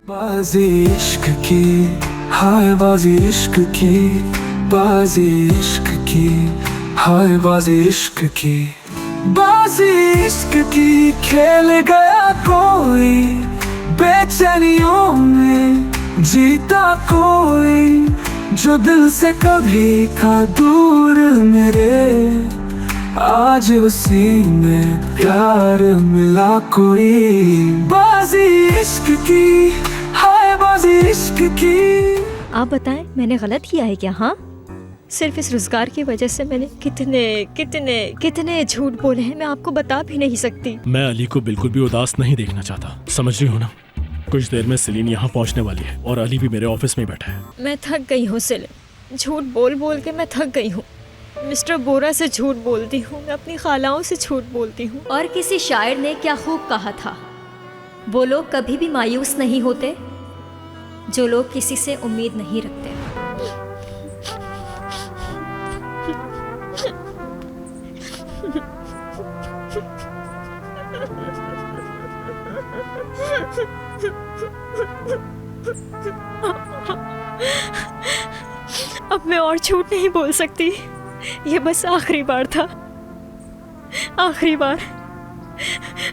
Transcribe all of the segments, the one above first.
बाजी इश्क की, हाय बाजी इश्क की, बाजी इश्क की, हाय बाजी इश्क की, बाजी इश्क की खेल गया कोई, बेचैनियों में जीता कोई, जो दिल से कभी था दूर मेरे, आज उसी में प्यार मिला कोई। बाजी इश्क की, हाय बाजी इश्क की। आप बताएं, मैंने गलत किया है क्या? हाँ, सिर्फ इस रोजगार की वजह से मैंने कितने कितने कितने झूठ बोले हैं, मैं आपको बता भी नहीं सकती। मैं अली को बिल्कुल भी उदास नहीं देखना चाहता, समझ रही हो ना? कुछ देर में सेलिन यहाँ पहुँचने वाली है और अली भी मेरे ऑफिस में बैठा है। मैं थक गई हूँ सेलिन, झूठ बोल बोल के मैं थक गई हूँ। मिस्टर बोरा से झूठ बोलती हूँ, मैं अपनी खालाओं से झूठ बोलती हूँ। और किसी शायर ने क्या खूब कहा था, वो लोग कभी भी मायूस नहीं होते जो लोग किसी से उम्मीद नहीं रखते। अब मैं और झूठ नहीं बोल सकती, ये बस आखिरी बार था, आखिरी बार।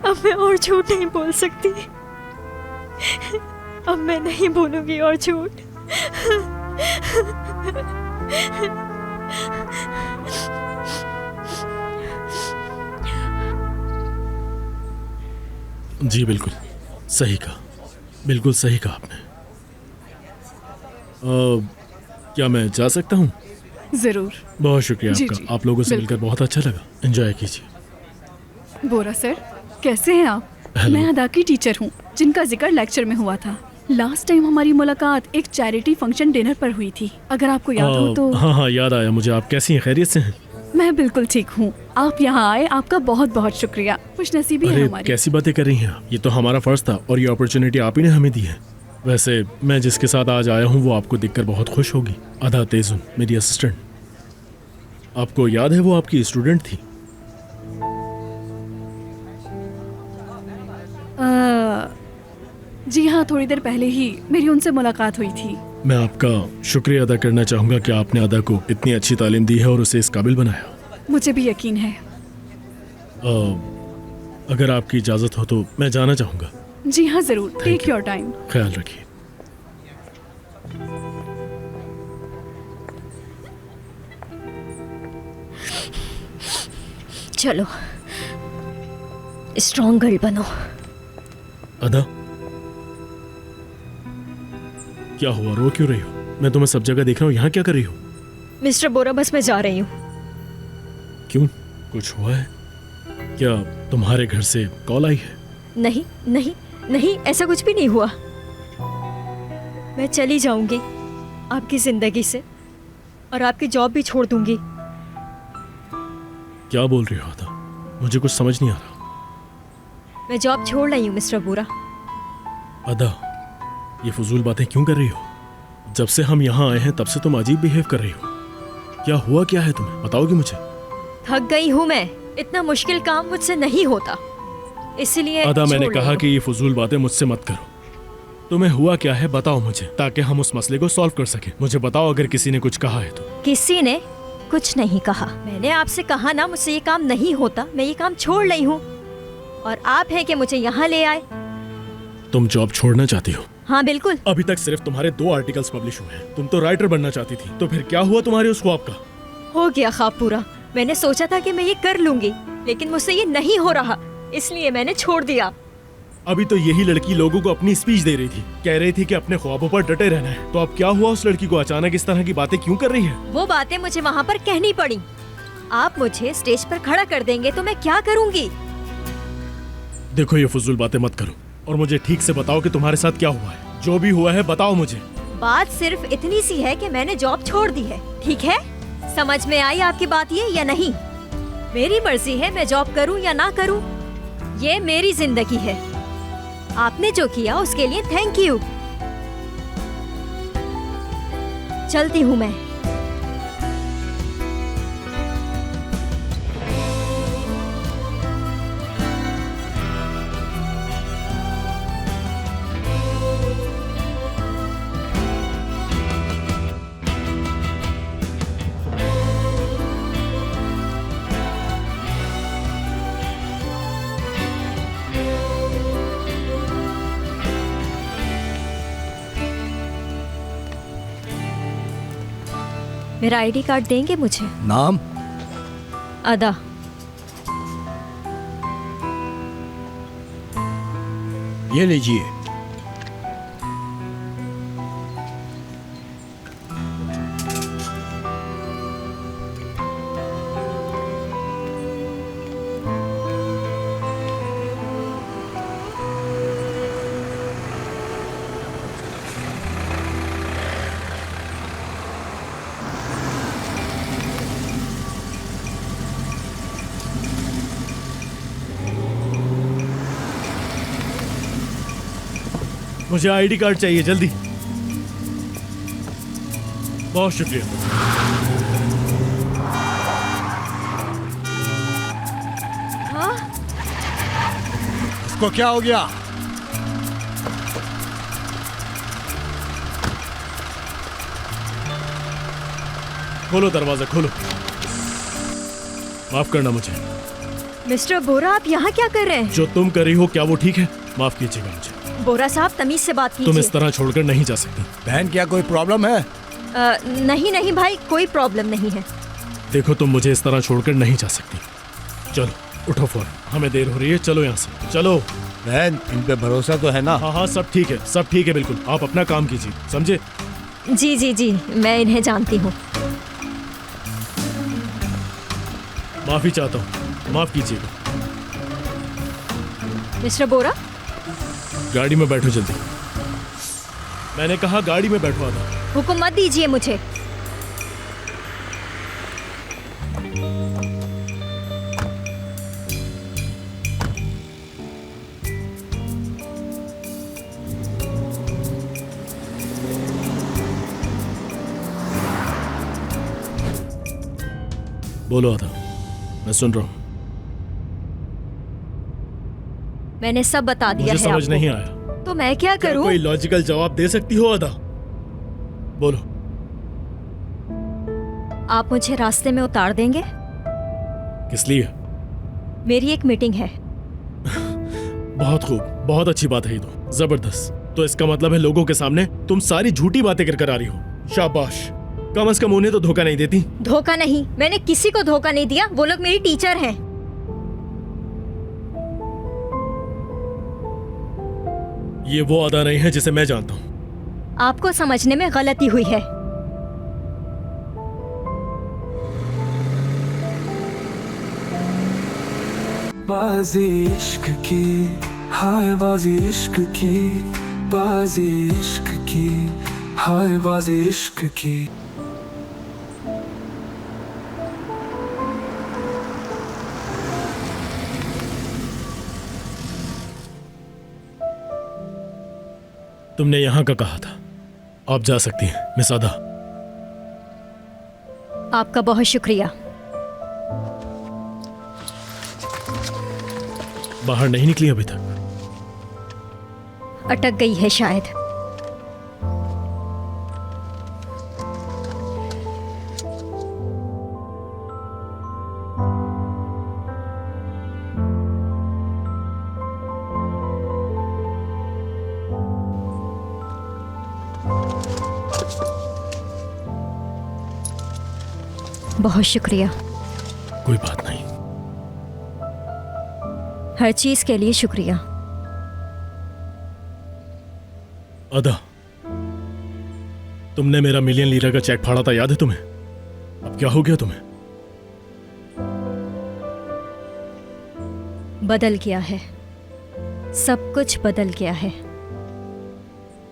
अब मैं और झूठ नहीं बोल सकती, अब मैं नहीं बोलूंगी और झूठ। जी बिल्कुल सही कहा, बिल्कुल सही कहा आपने। क्या मैं जा सकता हूँ? जरूर। बहुत शुक्रिया जी, आपका, जी, आप लोगों से बिल्कुल। मिलकर बहुत अच्छा लगा। एंजॉय कीजिए। बोरा सर, कैसे हैं आप? हेलो। मैं अदा की टीचर हूँ जिनका जिक्र लेक्चर में हुआ था। लास्ट टाइम हमारी मुलाकात एक चैरिटी फंक्शन डिनर पर हुई थी, अगर आपको याद हो तो। हाँ हाँ याद आया मुझे। आप कैसी हैं, खैरियत से हैं? मैं बिल्कुल ठीक हूँ। आप यहाँ आए, आपका बहुत बहुत शुक्रिया। खुश नसीबी है अरे हमारी। कैसी बातें कर रही हैं आप? ये तो हमारा फर्ज था और ये अपॉर्चुनिटी आप ही ने हमें दी है। वैसे मैं जिसके साथ आज आया हूँ वो आपको देखकर बहुत खुश होगी। अदा तेजुन, मेरी असिस्टेंट। आपको याद है वो आपकी स्टूडेंट थी? जी हाँ, थोड़ी देर पहले ही मेरी उनसे मुलाकात हुई थी। मैं आपका शुक्रिया अदा करना चाहूँगा कि आपने अदा को इतनी अच्छी तालीम दी है और उसे इस काबिल बनाया। मुझे भी यकीन है। अगर आपकी इजाज़त हो तो मैं जाना चाहूँगा। जी हाँ जरूर, टेक योर टाइम। ख्याल रखिए। चलो, स्ट्रॉन्ग गर्ल बनो। अदा, क्या हुआ? रो क्यों रही हो? मैं तुम्हें सब जगह देख रहा हूँ, यहाँ क्या कर रही हो? मिस्टर बोरा, बस मैं जा रही हूँ। क्यों, कुछ हुआ है क्या? तुम्हारे घर से कॉल आई है? नहीं नहीं नहीं, ऐसा कुछ भी नहीं हुआ। मैं चली जाऊंगी आपकी जिंदगी से और आपकी जॉब भी छोड़ दूंगी। क्या बोल रही हो अदा? मुझे कुछ समझ नहीं आ रहा। मैं जॉब छोड़ रही हूँ मिस्टर बोरा। अदा, ये फजूल बातें क्यों कर रही हो? जब से हम यहाँ आए हैं तब से तुम अजीब बिहेव कर रही हो। क्या हुआ क्या है तुम्हें? बताओगे मुझे? थक गई हूँ मैं, इतना मुश्किल काम मुझसे नहीं होता, इसलिए अदा मैंने छोड़ कहा रही कि ये फजूल बातें मुझसे मत करो। तुम्हें हुआ क्या है बताओ मुझे, ताकि हम उस मसले को सॉल्व कर सके। मुझे बताओ अगर किसी ने कुछ कहा है तो। हूँ। किसी ने कुछ नहीं कहा। मैंने आपसे कहा ना, मुझसे ये काम नहीं होता, मैं ये काम छोड़ रही हूँ और आप हैं कि मुझे यहाँ ले आए। तुम जॉब छोड़ना चाहती हो? हाँ बिल्कुल। अभी तक सिर्फ तुम्हारे 2 आर्टिकल्स पब्लिश हुए हैं। तुम तो राइटर बनना चाहती थी, तो फिर क्या हुआ तुम्हारे उस ख्वाब का? हो गया ख्वाब पूरा। मैंने सोचा था कि मैं ये कर लूंगी, लेकिन मुझसे ये नहीं हो रहा, इसलिए मैंने छोड़ दिया। अभी तो यही लड़की लोगों को अपनी स्पीच दे रही थी, कह रही थी कि अपने ख्वाबों पर डटे रहना है। तो अब क्या हुआ? उस लड़की को अचानक इस तरह की बातें क्यों कर रही है? वो बातें मुझे वहाँ पर कहनी पड़ी। आप मुझे स्टेज पर खड़ा कर देंगे तो मैं क्या करूँगी? देखो ये फजूल बातें मत करो और मुझे ठीक से बताओ कि तुम्हारे साथ क्या हुआ है। जो भी हुआ है बताओ मुझे। बात सिर्फ इतनी सी है कि मैंने जॉब छोड़ दी है, ठीक है? समझ में आई आपकी बात ये या नहीं? मेरी मर्जी है मैं जॉब करूं या ना करूं, ये मेरी जिंदगी है। आपने जो किया उसके लिए थैंक यू। चलती हूँ मैं। मेरा आईडी कार्ड देंगे मुझे? नाम? अदा। ये लीजिए। मुझे आईडी कार्ड चाहिए जल्दी। बहुत शुक्रिया। इसको क्या हो गया? खोलो दरवाजा, खोलो। माफ करना मुझे। मिस्टर बोरा, आप यहाँ क्या कर रहे हैं? जो तुम कर रही हो क्या वो ठीक है? माफ कीजिएगा मुझे। बोरा साहब, तमीज से बात तुम कीजिए। इस तरह छोड़कर नहीं जा सकती। बहन, क्या कोई प्रॉब्लम है? नहीं नहीं भाई, कोई प्रॉब्लम नहीं है। देखो, तुम मुझे इस तरह छोड़कर नहीं जा सकती। चलो उठो फौरन, हमें देर हो रही है। चलो यहाँ से, चलो। बहन, इन पे भरोसा तो है ना? हाँ हाँ, सब ठीक है, सब ठीक है, बिल्कुल। आप अपना काम कीजिए, समझे? जी जी जी, मैं इन्हें जानती हूँ। माफी चाहता हूँ, माफ कीजिएगा। मिस्टर बोरा, गाड़ी में बैठो जल्दी। मैंने कहा गाड़ी में बैठवा दो। हुक्म मत दीजिए मुझे। बोलो आधा, मैं सुन रहा हूँ। मैंने सब बता दिया मुझे है समझ आपको। नहीं आया। तो मैं क्या क्या करूं? कोई लॉजिकल जवाब दे सकती हो आधा? बोलो। आप मुझे रास्ते में उतार देंगे? किस लिए? मेरी एक मीटिंग है। बहुत खूब, बहुत अच्छी बात है ये तो, जबरदस्त। तो इसका मतलब है लोगों के सामने तुम सारी झूठी बातें कर आ रही हो। शाबाश, कम से कम उन्हें तो धोखा नहीं देती। धोखा नहीं, मैंने किसी को धोखा नहीं दिया। वो लोग मेरी टीचर हैं। ये वो अदा नहीं है जिसे मैं जानता हूँ। आपको समझने में गलती हुई है। बाजी इश्क की, हाय बाजी इश्क की, बाजी इश्क की, हाय बाजी इश्क की। तुमने यहाँ का कहा था। आप जा सकती हैं मिस आदा। आपका बहुत शुक्रिया। बाहर नहीं निकली अभी तक? अटक गई है शायद। बहुत शुक्रिया। कोई बात नहीं। हर चीज के लिए शुक्रिया। अदा, तुमने मेरा मिलियन लीरा का चेक फाड़ा था, याद है तुम्हें? अब क्या हो गया तुम्हें? बदल गया है, सब कुछ बदल गया है।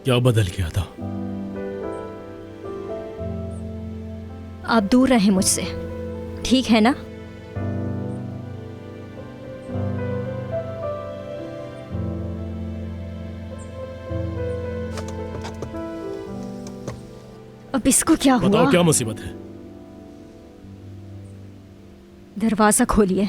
क्या बदल गया था? आप दूर रहें मुझसे, ठीक है ना? अब इसको क्या हुआ? बताओ क्या मुसीबत है? दरवाजा खोलिए।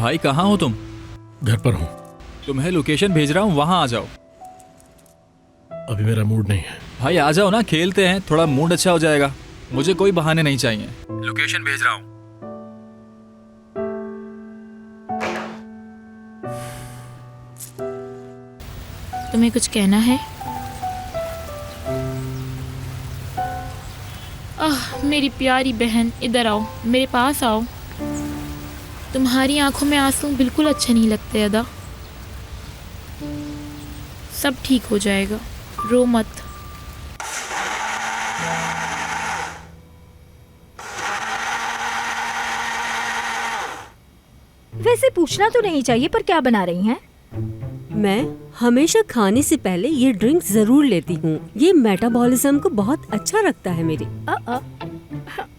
भाई कहाँ हो तुम? घर पर हूँ। तुम्हें लोकेशन भेज रहा हूँ, वहाँ आ जाओ। अभी मेरा मूड नहीं है। भाई आ जाओ ना, खेलते हैं, थोड़ा मूड अच्छा हो जाएगा। मुझे कोई बहाने नहीं चाहिए। लोकेशन भेज रहा हूँ। तुम्हें कुछ कहना है? मेरी प्यारी बहन, इधर आओ, मेरे पास आओ। तुम्हारी आंखों में आंसू बिल्कुल अच्छे नहीं लगते अदा। सब ठीक हो जाएगा, रो मत। वैसे पूछना तो नहीं चाहिए, पर क्या बना रही हैं? मैं हमेशा खाने से पहले ये ड्रिंक जरूर लेती हूँ। ये मेटाबॉलिज्म को बहुत अच्छा रखता है मेरी।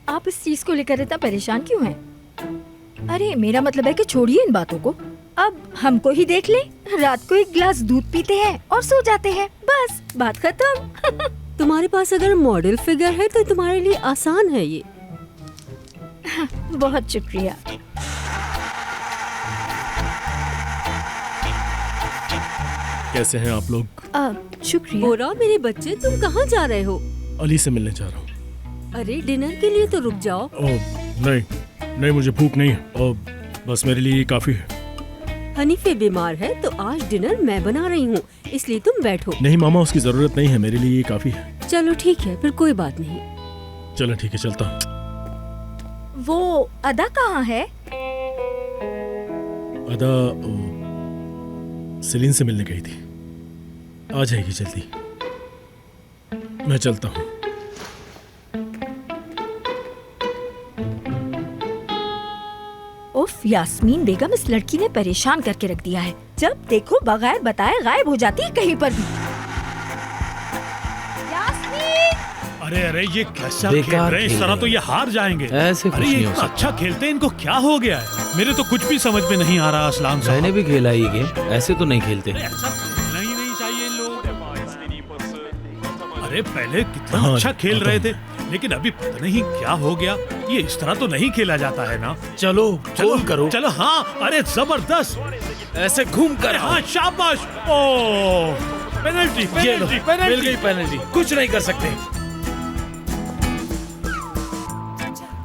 आप इस चीज को लेकर इतना परेशान क्यों हैं? अरे मेरा मतलब है कि छोड़िए इन बातों को। अब हमको ही देख ले, रात को एक गिलास दूध पीते हैं और सो जाते हैं, बस बात खत्म। तुम्हारे पास अगर मॉडल फिगर है तो तुम्हारे लिए आसान है ये। बहुत शुक्रिया। कैसे हैं आप लोग? शुक्रिया। बोरा मेरे बच्चे, तुम कहाँ जा रहे हो? अली से मिलने जा रहा हूँ। अरे डिनर के लिए तो रुक जाओ। नहीं, मुझे भूख नहीं है। बस मेरे लिए ये काफी है। हनीफे बीमार है तो आज डिनर मैं बना रही हूँ, इसलिए तुम बैठो। नहीं मामा, उसकी जरूरत नहीं है, मेरे लिए ये काफी है। चलो ठीक है, फिर कोई बात नहीं। चलो ठीक है, चलता हूँ। वो अदा कहाँ है? अदा सेलिन से मिलने गई थी, आ जाएगी जल्दी। मैं चलता हूँ। उफ, यास्मीन बेगम, इस लड़की ने परेशान करके रख दिया है। जब देखो बगैर बताए गायब हो जाती है कहीं पर भी। यास्मीन! अरे ये कैसा खेल रहे हैं? इस तरह तो ये हार जाएंगे। ऐसे कुछ अरे ये नहीं हो इतना सकता। अच्छा खेलते हैं, इनको क्या हो गया है? मेरे तो कुछ भी समझ में नहीं आ रहा असलान साहब। मैंने भी खेला ये गेम, ऐसे तो नहीं खेलते। ऐसा खेलना ही नहीं चाहिए इन लोग। अरे पहले कितना हाँ, अच्छा खेल रहे आता थे, लेकिन अभी पता नहीं क्या हो गया। ये इस तरह तो नहीं खेला जाता है ना। चलो चलो करो। चलो, हाँ, अरे जबरदस्त, ऐसे घूम कर। हाँ शाबाश। ओ पेनल्टी, पेनल्टी, मिल गई पेनल्टी, कुछ नहीं कर सकते।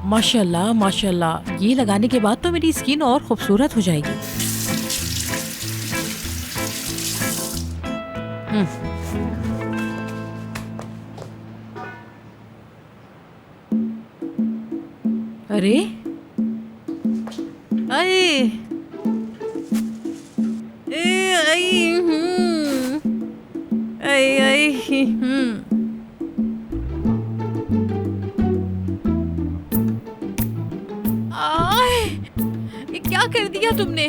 माशाल्लाह माशाल्लाह, ये लगाने के बाद तो मेरी स्किन और खूबसूरत हो जाएगी। अरे अरे ये क्या कर दिया तुमने?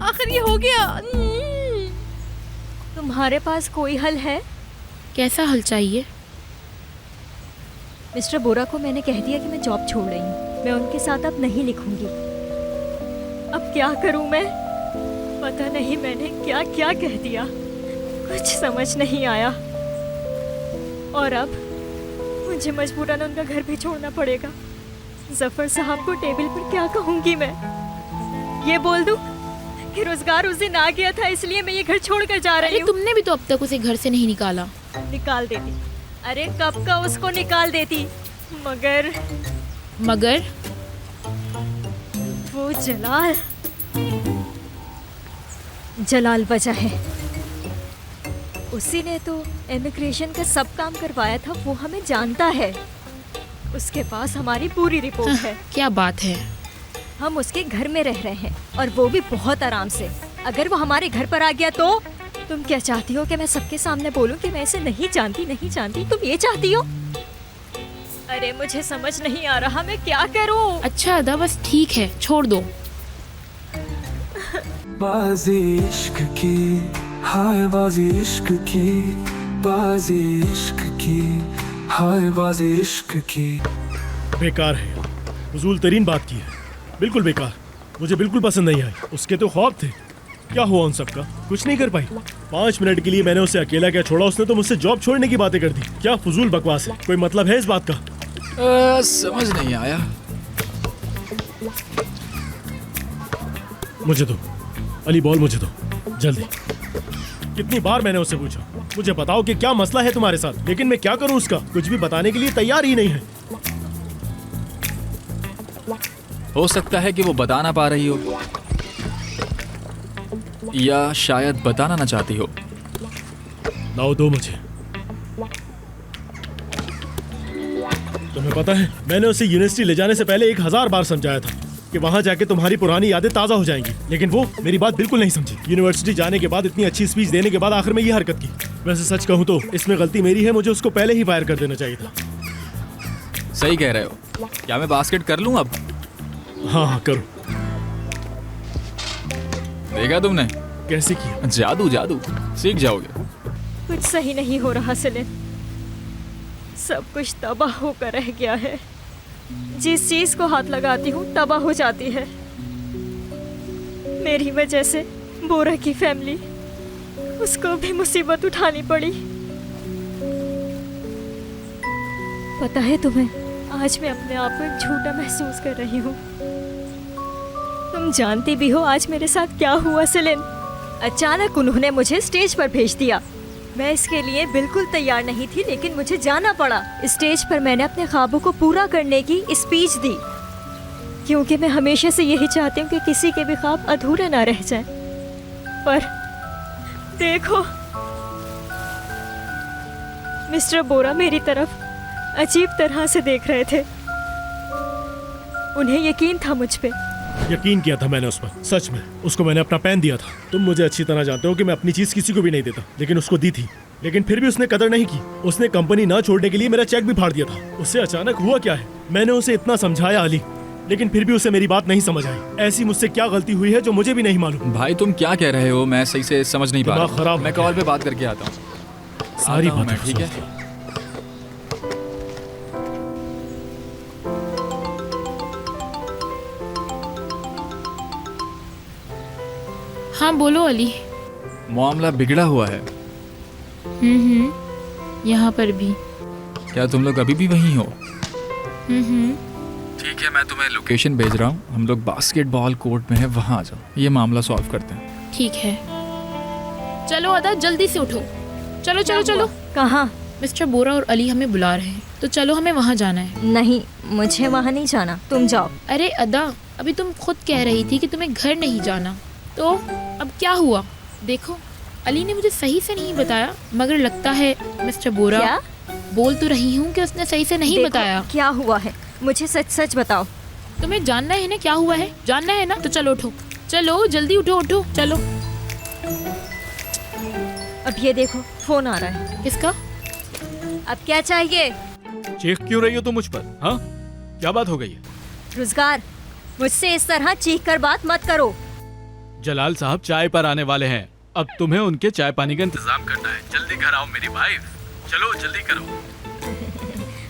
आखिर ये हो गया। तुम्हारे पास कोई हल है? कैसा हल चाहिए? मिस्टर बोरा को मैंने कह दिया कि मैं जॉब छोड़ रही हूँ। मैं उनके साथ अब नहीं लिखूंगी। अब क्या करूँ मैं? पता नहीं मैंने क्या क्या कह दिया, कुछ समझ नहीं आया। और अब मुझे मजबूरन उनका घर भी छोड़ना पड़ेगा। जफर साहब को टेबल पर क्या कहूँगी मैं? ये बोल दूँ कि रोजगार उस दिन आ गया था, इसलिए मैं ये घर छोड़कर जा रही हूँ। तुमने भी तो अब तक उसे घर से नहीं निकाला। निकाल देती। अरे कब का उसको निकाल देती, मगर वो जलाल वजह है। उसी ने तो इमिग्रेशन का सब काम करवाया था, वो हमें जानता है। उसके पास हमारी पूरी रिपोर्ट है। क्या बात है? हम उसके घर में रह रहे हैं और वो भी बहुत आराम से। अगर वो हमारे घर पर आ गया तो तुम क्या चाहती हो कि मैं सबके सामने बोलूं कि मैं इसे नहीं जानती? तुम ये चाहती हो? अरे मुझे समझ नहीं आ रहा, मैं क्या करूं? अच्छा अदा, बस ठीक है, छोड़ दो। बाजी इश्क की, हाय बाजी इश्क की, बाजी इश्क की, हाय बाजी इश्क की। बेकार है, फजूल तरीन बात की है, बिल्कुल बेकार। मुझे बिल्कुल पसंद नहीं आई। उसके तो ख्वाब थे, क्या हुआ उन सबका? कुछ नहीं कर पाई। 5 मिनट के लिए मैंने उसे अकेला क्या छोड़ा, उसने तो मुझसे जॉब छोड़ने की बातें कर दी। क्या फजूल बकवास है, कोई मतलब है इस बात का? समझ नहीं आया। मुझे दो अली, बॉल मुझे दो जल्दी। कितनी बार मैंने उससे पूछा मुझे बताओ कि क्या मसला है तुम्हारे साथ, लेकिन मैं क्या करूं, उसका कुछ भी बताने के लिए तैयार ही नहीं है। हो सकता है कि वो बता ना पा रही हो, या शायद बताना ना चाहती हो। लाओ दो मुझे। तुम्हें पता है मैंने उसे यूनिवर्सिटी ले जाने से पहले 1000 बार समझाया था कि वहां जाके तुम्हारी पुरानी यादें ताज़ा हो जाएंगी, लेकिन वो मेरी बात बिल्कुल नहीं समझी। यूनिवर्सिटी जाने के बाद इतनी अच्छी स्पीच देने के बाद आखिर में ये हरकत की। वैसे सच कहूं तो इसमें गलती मेरी है, मुझे उसको पहले ही फायर कर देना चाहिए था। सही कह रहे हो। क्या मैं बास्केट कर लूं अब? हाँ करो। देखा तुमने कैसे किया? जादू जादू सीख जाओगे। कुछ सही नहीं हो रहा सेलिन, सब कुछ तबाह होकर रह गया है। जिस चीज को हाथ लगाती हूँ तबाह हो जाती है। मेरी वजह से बोरा की फैमिली, उसको भी मुसीबत उठानी पड़ी। पता है तुम्हें, आज मैं अपने आप को झूठा महसूस कर रही हूँ। तुम जानती भी हो आज मेरे साथ क्या हुआ सेलिन। अचानक उन्होंने मुझे स्टेज पर भेज दिया। मैं इसके लिए बिल्कुल तैयार नहीं थी, लेकिन मुझे जाना पड़ा। स्टेज पर मैंने अपने ख्वाबों को पूरा करने की स्पीच दी, क्योंकि मैं हमेशा से यही चाहती हूँ कि किसी के भी ख्वाब अधूरे ना रह जाएं। पर देखो, मिस्टर बोरा मेरी तरफ अजीब तरह से देख रहे थे। उन्हें यकीन था मुझ पे। यकीन किया था मैंने उस पर, सच में उसको मैंने अपना पेन दिया था। तुम मुझे अच्छी तरह जानते हो कि मैं अपनी चीज किसी को भी नहीं देता, लेकिन उसको दी थी। लेकिन फिर भी उसने कदर नहीं की। उसने कंपनी ना छोड़ने के लिए मेरा चेक भी फाड़ दिया था। उससे अचानक हुआ क्या है? मैंने उसे इतना समझाया अली, लेकिन फिर भी उसे मेरी बात नहीं समझ आई। ऐसी मुझसे क्या गलती हुई है जो मुझे भी नहीं मालूम। भाई तुम क्या कह रहे हो? मैं सही से समझ नहीं पा दिमाग रहा। खराब मैं कॉल पे बात करके आता हूँ। सारी आता हूँ बातें मैं, ठीक है? हाँ बोलो अली। मामला बिगड़ा हुआ है। यहाँ पर भी। क्या तुम लोग अभी भी वहीं हो? ठीक है, मैं तुम्हें लोकेशन भेज रहा हूँ। हम लोग बास्केटबॉल कोर्ट में है, वहाँ आ जाओ। ये मामला सॉल्व करते हैं। ठीक है, चलो अदा जल्दी से उठो। चलो चलो चलो। कहाँ? मिस्टर बोरा और अली हमें बुला रहे हैं, तो चलो हमें वहाँ जाना है। नहीं, मुझे वहाँ नहीं जाना, तुम जाओ। अरे अदा, अभी तुम खुद कह रही थी कि तुम्हें घर नहीं जाना, तो अब क्या हुआ? देखो, अली ने मुझे सही से नहीं बताया, मगर लगता है मिस्टर बोरा। क्या? बोल तो रही हूँ कि उसने सही से नहीं बताया। क्या हुआ है? मुझे सच सच बताओ। तुम्हें जानना है ना क्या हुआ है? जानना है ना? तो चलो उठो, चलो जल्दी उठो उठो, चलो। अब ये देखो, फोन आ रहा है। किसका? अब क्या चाहिए? चीख क्यों रही हो तुम मुझ पर? हाँ, क्या बात हो गई है? रोजगार, मुझसे इस तरह चीख कर बात मत करो। जलाल साहब चाय पर आने वाले हैं, अब तुम्हें उनके चाय पानी का इंतजाम करना है। जल्दी घर आओ मेरी वाइफ, चलो जल्दी करो।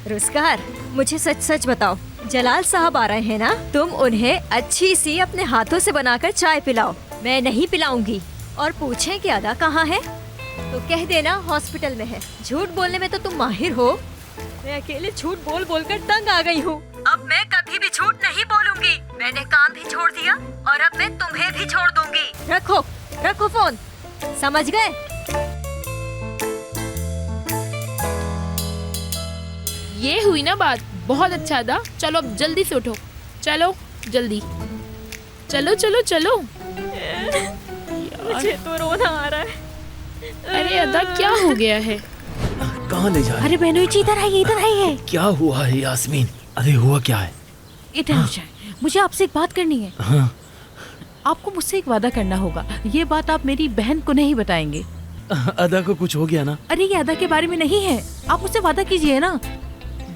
रोजगार, मुझे सच सच बताओ, जलाल साहब आ रहे हैं ना? तुम उन्हें अच्छी सी अपने हाथों से बनाकर चाय पिलाओ। मैं नहीं पिलाऊंगी। और पूछें कि अदा कहाँ है, तो कह देना हॉस्पिटल में है। झूठ बोलने में तो तुम माहिर हो। मैं अकेले झूठ बोल बोल कर तंग आ गई हूँ। अब मैं कभी भी झूठ नहीं बोलूंगी। मैंने काम भी छोड़ दिया और अब मैं तुम्हें भी छोड़ दूंगी। रखो रखो फोन, समझ गए? ये हुई ना बात। बहुत अच्छा अदा, चलो अब जल्दी से उठो, चलो जल्दी, चलो चलो चलो। मुझे तो रोना आ रहा है। अरे अदा, क्या हो गया है? कहाँ ले जा रही? अरे बहनों जी, इधर आइए, इधर आइए। क्या हुआ है यास्मीन? अरे हुआ क्या है? इधर हो जाए, मुझे आपसे एक बात करनी है। हाँ। आपको मुझसे एक वादा करना होगा। ये बात आप मेरी बहन को नहीं बताएंगे। अदा को कुछ हो गया ना? अरे ये अदा के बारे में नहीं है, आप मुझसे वादा कीजिए ना।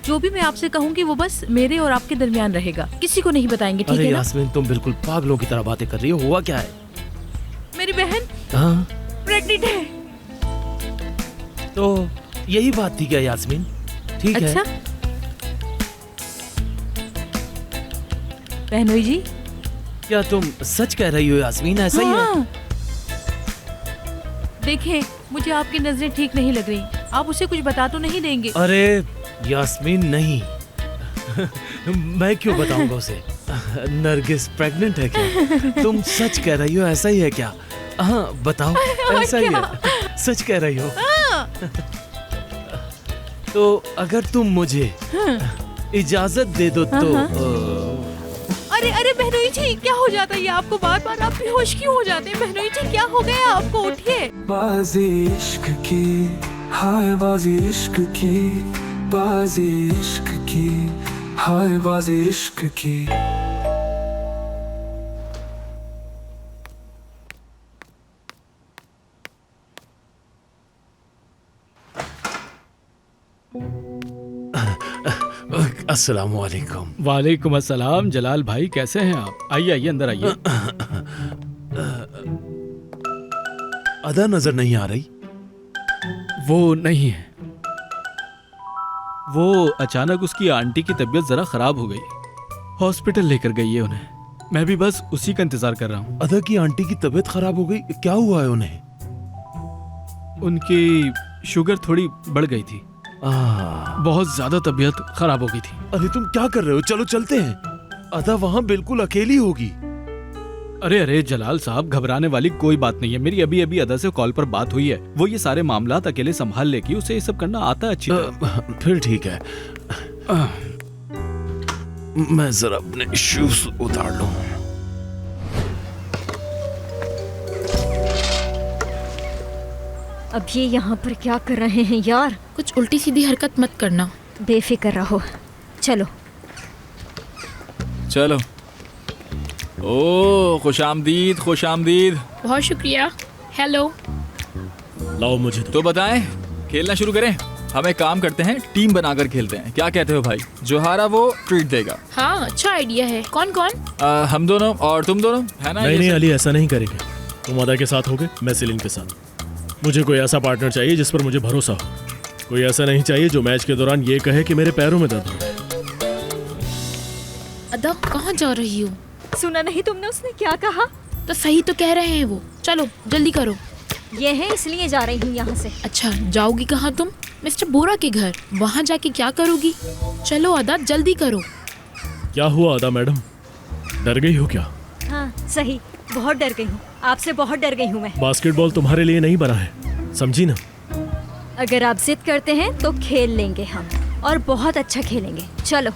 जो भी मैं आपसे कहूँगी वो बस मेरे और आपके दरमियान रहेगा, किसी को नहीं बताएंगे, ठीक है ना? यास्मीन, तुम बिल्कुल पागलों की तरह बातें कर रही हो। हुआ क्या है? मेरी बहन हाँ? प्रेग्नेंट है। तो यही बात थी क्या यास्मीन? ठीक अच्छा? है। बहनोई जी, क्या तुम सच कह रही हो यास्मीन? ऐसा ही है? देखें, मुझे आपकी नजरें ठीक नहीं लग रही। आप उसे कुछ बता तो नहीं देंगे? अरे यास्मीन नहीं। मैं क्यों बताऊंगा उसे? नरगिस प्रेग्नेंट है क्या? तुम सच कह रही हो, ऐसा ही है क्या? हाँ बताओ, ऐसा ही है, सच कह रही हो? तो अगर तुम मुझे इजाजत दे दो तो अरे अरे बहनोई जी, क्या हो जाता है ये आपको? बार बार आप बेहोश क्यों हो जाते हैं? बहनोई जी क्या हो गया आपको? उठिए। बाजी इश्क की, हाय बाजी इश्क की, बाजी इश्क की, हाय बाजी इश्क की। अस्सलामु अलैकुम। वालेकुम अस्सलाम। जलाल भाई कैसे हैं आप? आइए आइए अंदर आइए। अदा नजर नहीं आ रही। वो नहीं है। वो अचानक उसकी आंटी की तबीयत जरा खराब हो गई, हॉस्पिटल लेकर गई है उन्हें। मैं भी बस उसी का इंतजार कर रहा हूँ। अदा की आंटी की तबीयत खराब हो गई? क्या हुआ है उन्हें? उनकी शुगर थोड़ी बढ़ गई थी, बहुत ज्यादा तबीयत खराब हो गई थी। अरे तुम क्या कर रहे हो? चलो चलते हैं। अदा वहाँ बिल्कुल अकेली होगी। अरे अरे जलाल साहब, घबराने वाली कोई बात नहीं है। मेरी अभी अभी अदा से कॉल पर बात हुई है। वो ये सारे मामलात अकेले संभाल लेगी, उसे ये सब करना आता है अच्छी तरह। फिर ठीक है। मैं जरा अपने शूज उतार लूं। अब ये यहाँ पर क्या कर रहे हैं यार? कुछ उल्टी सीधी हरकत मत करना। बेफिक्र रहो, चलो चलो। ओ खुश आमदीद, खुश आमदीद। बहुत शुक्रिया। हेलो। लाओ मुझे तो बताएं, खेलना शुरू करें? हम एक काम करते हैं, टीम बनाकर खेलते हैं। क्या कहते हो भाई? जो हारा वो ट्रीट देगा। हाँ अच्छा आइडिया है। कौन कौन? हम दोनों और तुम दोनों, है ना? नहीं नहीं अली, ऐसा नहीं करेंगे। तुम अदा के साथ होगे, मैं सेलिन के साथ। मुझे कोई ऐसा पार्टनर चाहिए जिस पर मुझे भरोसा हो। कोई ऐसा नहीं चाहिए जो मैच के दौरान ये कहे कि मेरे पैरों में दर्द हो रहा है। अदा कहाँ जा रही हो? सुना नहीं तुमने उसने क्या कहा? तो सही तो कह रहे हैं वो। चलो जल्दी करो। ये है इसलिए जा रही हूँ यहाँ से। अच्छा जाओगी कहाँ तुम? मिस्टर बोरा के घर। वहाँ जाके क्या करोगी? चलो अदा जल्दी करो। क्या हुआ अदा मैडम, डर गई हो क्या? हाँ सही, बहुत डर गई हूँ। आपसे बहुत डर गई हूँ मैं। बास्केटबॉल तुम्हारे लिए नहीं बना है, समझी ना? अगर आप जिद करते हैं तो खेल लेंगे हम, और बहुत अच्छा खेलेंगे। चलो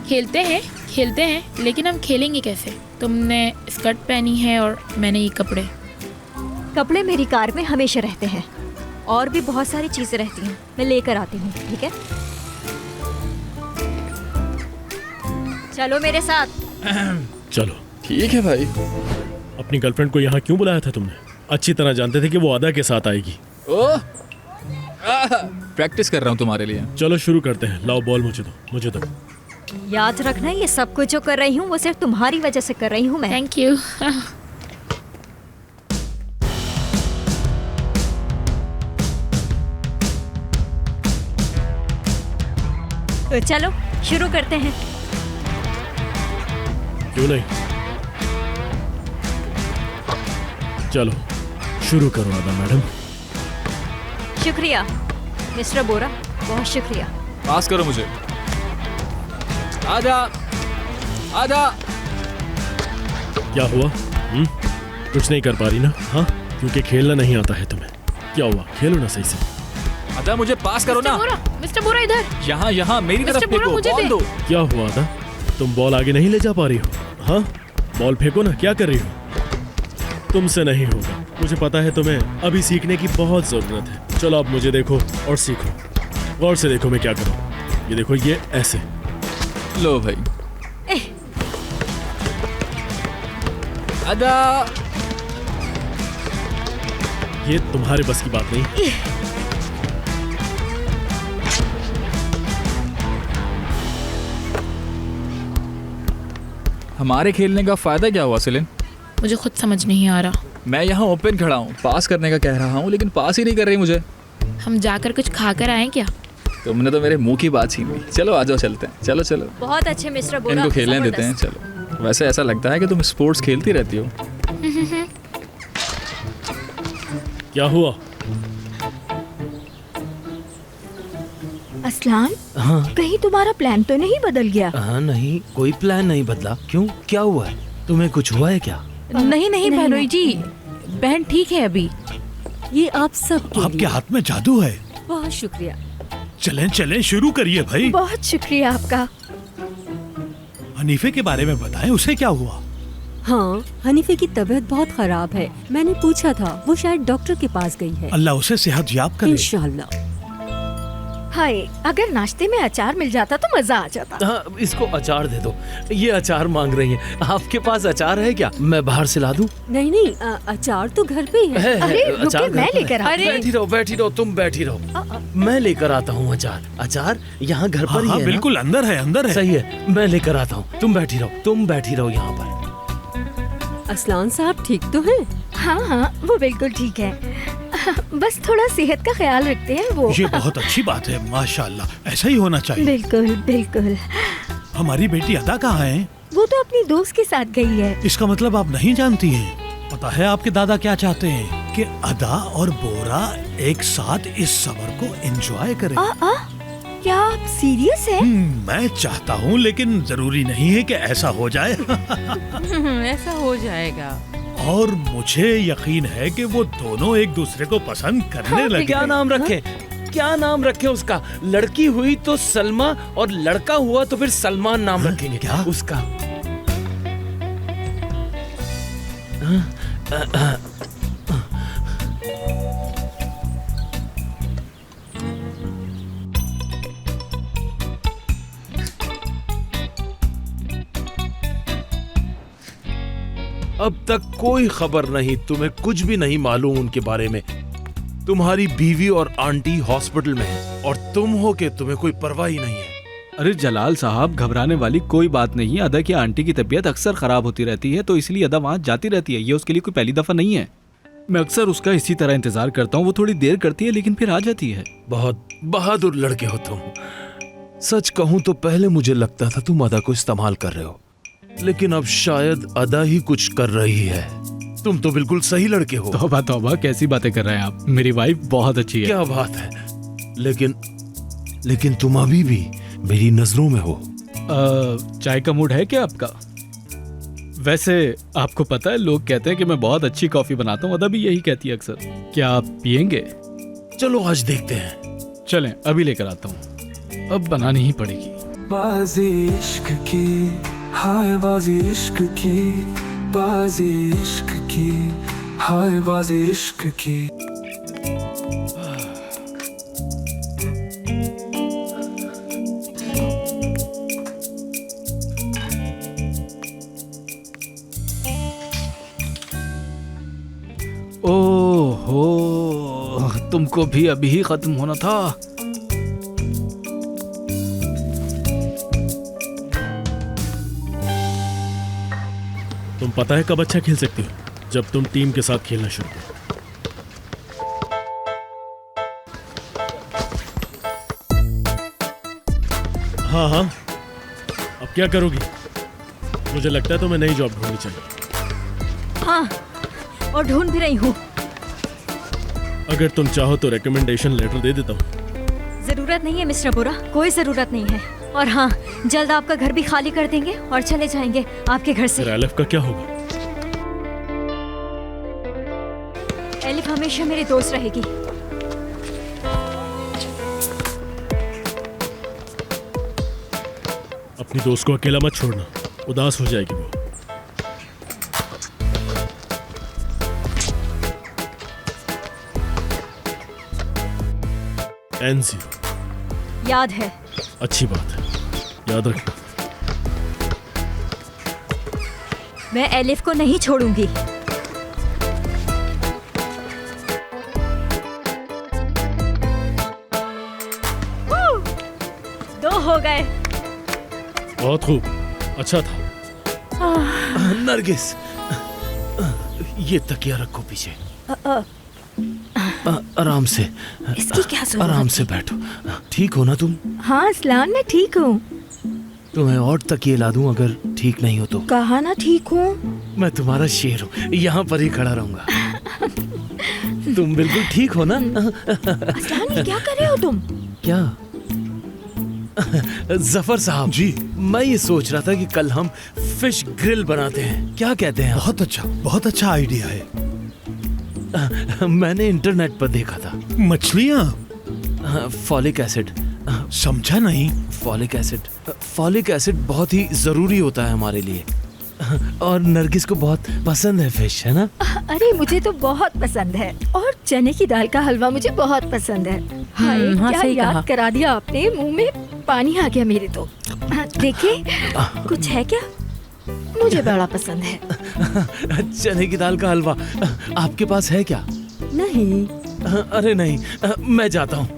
खेलते हैं, लेकिन हम खेलेंगे कैसे? तुमने स्कर्ट पहनी है और मैंने ये कपड़े मेरी कार में हमेशा रहते हैं, और भी बहुत सारी चीजें रहती हैं, मैं लेकर आती हूँ। ठीक है, चलो मेरे साथ। चलो ठीक है भाई। अपनी गर्लफ्रेंड को यहाँ क्यों बुलाया था तुमने? अच्छी तरह जानते थे कि वो अदा के साथ आएगी। ओह, प्रैक्टिस कर रहा हूँ तुम्हारे लिए। चलो शुरू करते हैं। लाओ बॉल मुझे दो। याद रखना, ये सब कुछ जो कर रही हूँ वो सिर्फ तुम्हारी वजह से कर रही हूँ मैं। Thank you. तो चलो शुरू करते हैं। क्यों नहीं, चलो शुरू करो अदा मैडम। शुक्रिया मिस्टर बोरा, बहुत शुक्रिया। पास करो मुझे। आजा आजा। क्या हुआ? कुछ नहीं कर पा रही ना? हाँ, क्योंकि खेलना नहीं आता है तुम्हें। क्या हुआ? खेलो ना सही से। अदा मुझे पास करो ना। मिस्टर बोरा इधर। यहाँ मेरी तरफ फेंको, बॉल दो। क्या हुआ अदा, तुम बॉल आगे नहीं ले जा पा रही हो? हाँ, बॉल फेंको ना। क्या कर रही हो? तुमसे नहीं होगा, मुझे पता है। तुम्हें अभी सीखने की बहुत जरूरत है। चलो अब मुझे देखो और सीखो। गौर से देखो मैं क्या करूँ। ये देखो, ये ऐसे। लो भाई। अदा, ये तुम्हारे बस की बात नहीं। हमारे खेलने का फायदा क्या हुआ सेलिन? मुझे खुद समझ नहीं आ रहा। मैं यहाँ ओपन खड़ा हूँ, पास करने का कह रहा हूँ, लेकिन पास ही नहीं कर रही मुझे। हम जाकर कुछ खाकर आए क्या? तुमने तो मेरे मुंह की बात छीन ली। चलो आ जाओ, चलते हैं। चलो चलो। बहुत अच्छे मिस्टर बोरा, इनको खेलने देते हैं। चलो। वैसे ऐसा लगता है कि तुम स्पोर्ट्स खेलती रहती हो। क्या हुआ? असलान, हाँ कहीं तुम्हारा प्लान तो नहीं बदल गया? हाँ नहीं, कोई प्लान नहीं बदला। क्यों, क्या हुआ है? तुम्हें कुछ हुआ है क्या? नहीं नहीं बहनोई जी, बहन ठीक है अभी। ये आप सब के आपके लिए। हाथ में जादू है। बहुत शुक्रिया। चलें चलें, शुरू करिए भाई। बहुत शुक्रिया आपका। हनीफे के बारे में बताएं, उसे क्या हुआ? हाँ, हनीफे की तबीयत बहुत खराब है। मैंने पूछा था, वो शायद डॉक्टर के पास गई है। अल्लाह उसे सेहत याब करे। इंशाल्लाह। हाय, अगर नाश्ते में अचार मिल जाता तो मजा आ जाता। हाँ, इसको अचार दे दो। ये अचार मांग रही है। आपके पास अचार है क्या? मैं बाहर से ला दूं? नहीं नहीं, अचार तो घर पे ही है। अरे रुकिए, अचार मैं घर पर लेकर है। आती हूँ। बैठी रहो, तुम बैठी रहो। मैं लेकर आता हूँ अचार। अचार यहाँ घर पर ही है ना? बिल्कुल अंदर है, अंदर है। सही है, मैं लेकर आता हूँ। तुम बैठी रहो यहाँ पर। असलान साहब ठीक तो हैं? हाँ हाँ, वो बिल्कुल ठीक है। बस थोड़ा सेहत का ख्याल रखते हैं वो। ये बहुत अच्छी बात है, माशाल्लाह, ऐसा ही होना चाहिए। बिल्कुल बिल्कुल। हमारी बेटी अदा कहाँ है? वो तो अपनी दोस्त के साथ गई है। इसका मतलब आप नहीं जानती हैं। पता है आपके दादा क्या चाहते हैं? कि अदा और बोरा एक साथ इस समर को एंजॉय करें। क्या आप सीरियस हैं? मैं चाहता हूँ, लेकिन जरूरी नहीं है कि ऐसा हो जाए। ऐसा हो जाएगा। और मुझे यकीन है कि वो दोनों एक दूसरे को पसंद करने लगे। क्या नाम रखे? क्या नाम रखे उसका? लड़की हुई तो सलमा और लड़का हुआ तो फिर सलमान नाम रखेंगे। क्या उसका? अब तक कोई खबर नहीं, तुम्हें कुछ भी नहीं मालूम उनके बारे में। तुम्हारी बीवी और आंटी हॉस्पिटल में है और तुम हो के तुम्हें कोई परवाह ही नहीं है। अरे जलाल साहब, घबराने वाली कोई बात नहीं है। अदा की आंटी की तबीयत अक्सर खराब होती रहती है, तो इसलिए अदा वहाँ जाती रहती है। ये उसके लिए कोई पहली दफा नहीं है। मैं अक्सर उसका इसी तरह इंतजार करता हूँ। वो थोड़ी देर करती है लेकिन फिर आ जाती है। बहुत बहादुर लड़के हो तुम। सच कहूँ तो पहले मुझे लगता था तुम अदा को इस्तेमाल कर रहे हो, लेकिन अब शायद अदा ही कुछ कर रही है। तुम तो बिल्कुल सही लड़के हो। तौबा तौबा, कैसी बातें कर रहे हैं आप? मेरी वाइफ बहुत अच्छी है। क्या बात है। लेकिन तुम अभी भी मेरी नजरों में हो। चाय का मूड है क्या आपका? वैसे आपको पता है, लोग कहते हैं कि मैं बहुत अच्छी कॉफी बनाता हूँ। अदा भी यही कहती है अक्सर। क्या आप पियेंगे? चलो आज देखते हैं। चलें, अभी लेकर आता हूँ। अब बनानी ही पड़ेगी। बाजी इश्क की, हाय बाजी इश्क की, बाजी इश्क की, हाय बाजी इश्क की। ओहो, तुमको भी अभी ही खत्म होना था। तुम पता है कब अच्छा खेल सकती हो? जब तुम टीम के साथ खेलना शुरू करो। हाँ हाँ, अब क्या करोगी? मुझे लगता है तुम्हें नई जॉब ढूंढनी चाहिए। हाँ, और ढूंढ भी रही हूँ। अगर तुम चाहो तो रिकमेंडेशन लेटर दे देता हूँ। जरूरत नहीं है मिस्टर बोरा, कोई जरूरत नहीं है। और हाँ, जल्द आपका घर भी खाली कर देंगे और चले जाएंगे आपके घर से। फिर एलिफ का क्या होगा? एलिफ हमेशा मेरी दोस्त रहेगी। अपनी दोस्त को अकेला मत छोड़ना, उदास हो जाएगी वो। एनजी, याद है। अच्छी बात है, याद रखना। मैं एलिफ को नहीं छोड़ूंगी। दो हो गए। बहुत खूब, अच्छा था। नरगिस, ये तकिया रखो पीछे। आराम से। इसकी क्या जरूरत आराम से बैठो। ठीक हो ना तुम? हाँ असलान, मैं ठीक हूँ। तुम्हें और तकिए ला दूं अगर ठीक नहीं हो तो? कहा ना ठीक हूँ। मैं तुम्हारा शेर हूँ, यहाँ पर ही खड़ा रहूंगा। तुम बिल्कुल ठीक हो ना? असलान, ये क्या कर रहे हो तुम? क्या? जफर साहब जी, मैं ये सोच रहा था कि कल हम फिश ग्रिल बनाते हैं, क्या कहते हैं? बहुत अच्छा आइडिया है। मैंने इंटरनेट पर देखा था। मछलियाँ? Folic acid. समझा नहीं। फॉलिक एसिड बहुत ही जरूरी होता है हमारे लिए, और नरगिस को बहुत पसंद है फिश, है ना? अरे मुझे तो बहुत पसंद है, और चने की दाल का हलवा मुझे बहुत पसंद है। हाय, हाँ, क्या सही कहा। याद करा दिया आपने, मुंह में पानी आ गया मेरे तो। देखिए, कुछ है क्या? मुझे बड़ा पसंद है। चने की दाल का हलवा आपके पास है क्या? नहीं। अरे नहीं, मैं जाता हूँ,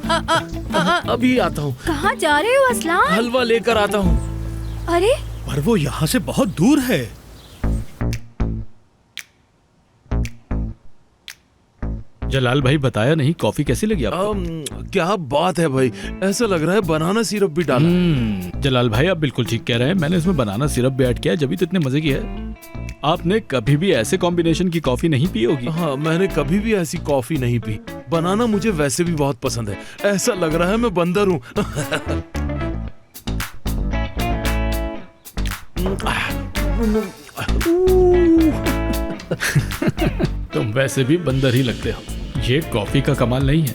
अभी आता हूँ। कहाँ जा रहे हो असलान? हलवा लेकर आता हूँ। अरे पर वो यहाँ से बहुत दूर है। जलाल भाई बताया नहीं, कॉफी कैसी लगी आपको? क्या बात है भाई, ऐसा लग रहा है बनाना सिरप भी डाला। जलाल भाई आप बिल्कुल ठीक कह रहे हैं, मैंने इसमें बनाना सिरप भी ऐड किया है, जब तो इतने मजे की है। आपने कभी भी ऐसे कॉम्बिनेशन की कॉफी नहीं पी होगी। हाँ, मैंने कभी भी ऐसी कॉफी नहीं पी। बनाना मुझे वैसे भी बहुत पसंद है, ऐसा लग रहा है मैं बंदर हूँ। तुम वैसे भी बंदर ही लगते हो, ये कॉफी का कमाल नहीं है।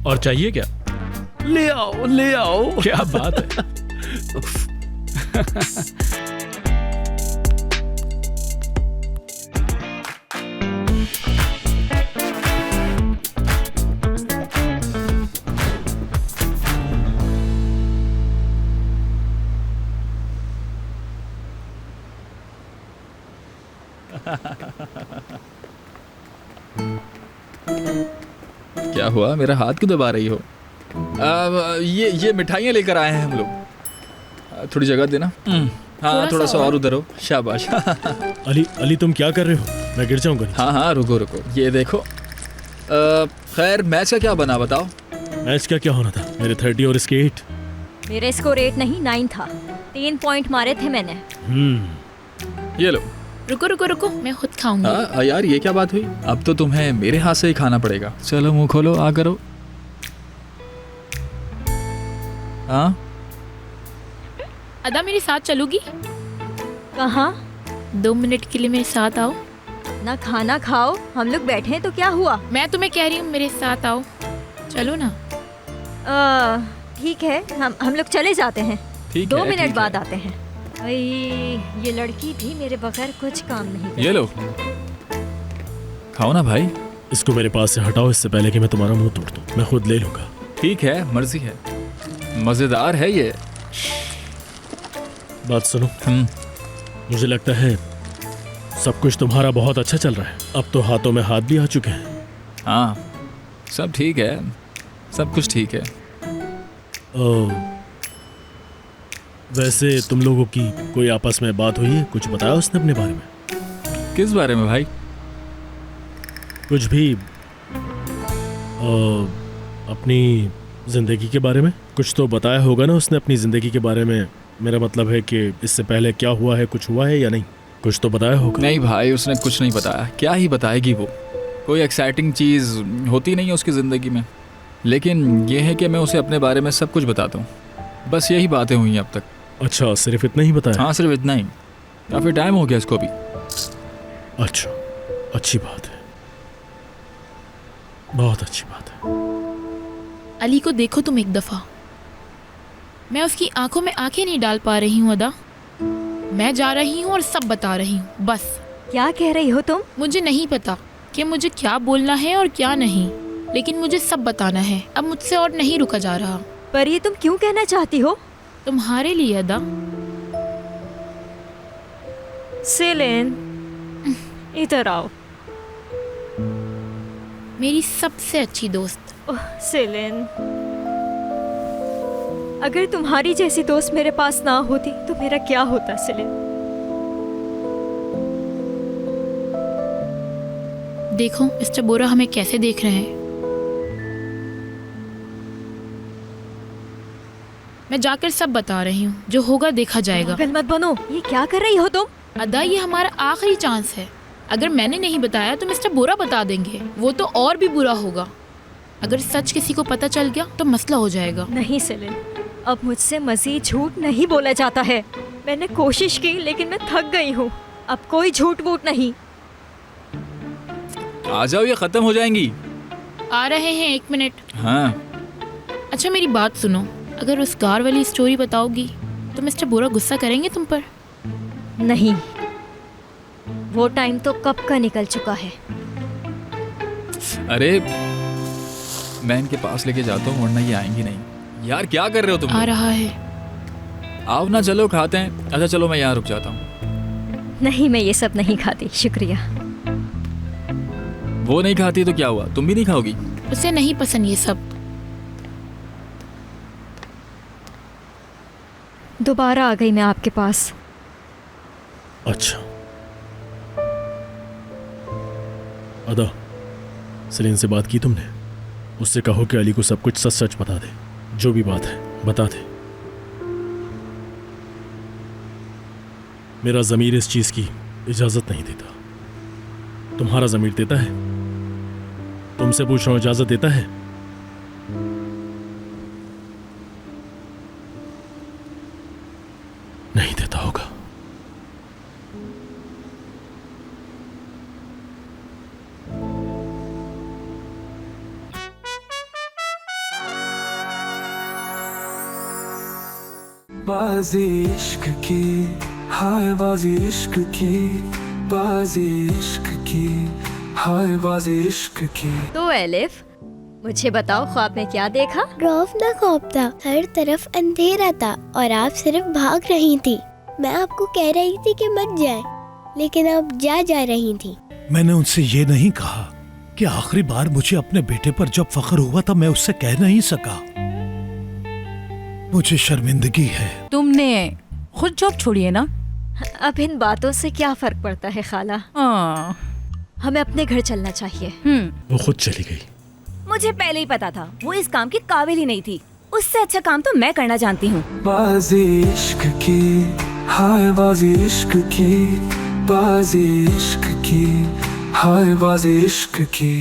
और चाहिए क्या? ले आओ, ले आओ। क्या बात है। क्या हुआ, मेरा हाथ क्यों दबा रही हो? ये मिठाइयाँ लेकर आए हैं हम लोग। थोड़ी जगह देना। हाँ, थोड़ा सा और उधर हो। शाबाश। अली तुम क्या कर रहे हो? मैं गिर जाऊंगा। हाँ, रुको, ये देखो। खैर, मैच का क्या बना बताओ? मैच का क्या होना था? मेरे 30 और इसके 8। मेरे स्कोर 8 नहीं 9 था। 3 पॉइंट मारे थे मैंने। ये लो। रुको, मैं खुद खाऊंगी। यार, ये क्या बात हुई? अब तो तुम्हें मेरे हाथ से ही खाना पड़ेगा। चलो मुंह खोलो, आ करो। हाँ, अदा मेरे साथ चलोगी? कहाँ? 2 मिनट के लिए मेरे साथ आओ। ना खाना खाओ, हम लोग बैठे हैं तो क्या हुआ? मैं तुम्हें कह रही हूँ मेरे साथ आओ, चलो ना। ठीक है, हम लोग चले जाते हैं। ठीक 2 है, मिनट ठीक बाद है। आते हैं। ये लड़की भी मेरे बगैर कुछ काम नहीं करती। ये लो, खाओ ना भाई। इसको मेरे पास से हटाओ, इससे पहले कि मैं तुम्हारा मुंह तोड़ दूं। मैं खुद ले लूंगा। ठीक है, मर्जी है। मजेदार है ये। बात सुनो, मुझे लगता है सब कुछ तुम्हारा बहुत अच्छा चल रहा है। अब तो हाथों में हाथ भी आ चुके हैं। हाँ, सब ठीक है, सब कुछ ठीक है। वैसे तुम लोगों की कोई आपस में बात हुई है? कुछ बताया उसने अपने बारे में? किस बारे में भाई? कुछ भी अपनी जिंदगी के बारे में कुछ तो बताया होगा ना उसने अपनी जिंदगी के बारे में। मेरा मतलब है कि इससे पहले क्या हुआ है, कुछ हुआ है या नहीं, कुछ तो बताया होगा। नहीं भाई, उसने कुछ नहीं बताया। क्या ही बताएगी वो? कोई एक्साइटिंग चीज़ होती नहीं है उसकी ज़िंदगी में। लेकिन ये है कि मैं उसे अपने बारे में सब कुछ बताता हूँ। बस यही बातें हुई हैं अब तक। अच्छा, सिर्फ इतना ही बताया? हाँ, सिर्फ इतना ही। काफ़ी टाइम हो गया इसको भी। अच्छा, अच्छी बात है, बहुत अच्छी बात है। अली को देखो तुम एक दफ़ा। मैं उसकी आंखों में आंखें नहीं डाल पा रही हूँ अदा। मैं जा रही हूँ और सब बता रही हूँ, बस। क्या कह रही हो तुम? मुझे नहीं पता कि मुझे क्या बोलना है और क्या नहीं, लेकिन मुझे सब बताना है। अब मुझसे और नहीं रुका जा रहा। पर ये तुम क्यों कहना चाहती हो? तुम्हारे लिए अदा। सेलेन, इधर आओ। मेरी सबसे अच्छी दोस्त। ओह सेलेन, अगर तुम्हारी जैसी दोस्त मेरे पास ना होती तो मेरा क्या होता सेलेन? देखो मिस्टर बोरा हमें कैसे देख रहे हैं। मैं जाकर सब बता रही हूँ, जो होगा देखा जाएगा। पागल मत बनो। ये क्या कर रही हो तुम? अदा ये हमारा आखिरी चांस है। अगर मैंने नहीं बताया तो मिस्टर बोरा बता देंगे, वो तो और भी बुरा होगा। अगर सच किसी को पता चल गया तो मसला हो जाएगा। नहीं सेलिन, अब मुझसे मज़ीद झूठ नहीं बोला जाता है। मैंने कोशिश की लेकिन मैं थक गई हूँ। अब कोई झूठ वूठ नहीं। आ जाओ, ये खत्म हो जाएंगी। आ रहे हैं, 1 मिनट। हाँ। अच्छा मेरी बात सुनो, अगर उस गार वाली स्टोरी बताओगी तो मिस्टर बोरा गुस्सा करेंगे तुम पर? नहीं, वो टाइम तो कब का निकल चुका है। अरे मैं इनके पास लेके जाता हूँ वरना ये आएंगी नहीं। यार क्या कर रहे हो तुम? आ रहा है। आओ ना, चलो खाते हैं। अच्छा चलो, मैं यहाँ रुक जाता हूँ। नहीं, मैं ये सब नहीं खाती, शुक्रिया। वो नहीं खाती तो क्या हुआ, तुम भी नहीं खाओगी? उसे नहीं पसंद ये सब। दोबारा आ गई मैं आपके पास। अच्छा अदा, सलीन से बात की तुमने? उससे कहो कि अली को सब कुछ सच सच बता दे, जो भी बात है बता दे। मेरा ज़मीर इस चीज़ की इजाज़त नहीं देता। तुम्हारा ज़मीर देता है? तुमसे पूछ रहा हूँ, इजाज़त देता है? नहीं देता होगा। बाजी इश्क की, हाय बाजी इश्क की, बाजी इश्क की, हाय बाजी इश्क की। तो एलिफ, मुझे बताओ ख्वाब में क्या देखा? रौफ ना ख्वाब था, हर तरफ अंधेरा था और आप सिर्फ भाग रही थी। मैं आपको कह रही थी कि मत जाए, लेकिन आप जा रही थी। मैंने उनसे ये नहीं कहा कि आखिरी बार मुझे अपने बेटे पर जब फख्र हुआ था मैं उससे कह नहीं सका। मुझे शर्मिंदगी है। तुमने खुद जॉब छोड़ी है ना? अब इन बातों से क्या फर्क पड़ता है खाला? हमें अपने घर चलना चाहिए। वो खुद चली गई। मुझे पहले ही पता था वो इस काम की काबिल ही नहीं थी। उससे अच्छा काम तो मैं करना जानती हूँ। बाजी इश्क की, हाय बाजी इश्क की, बाजी इश्क की, हाय बाजी इश्क की।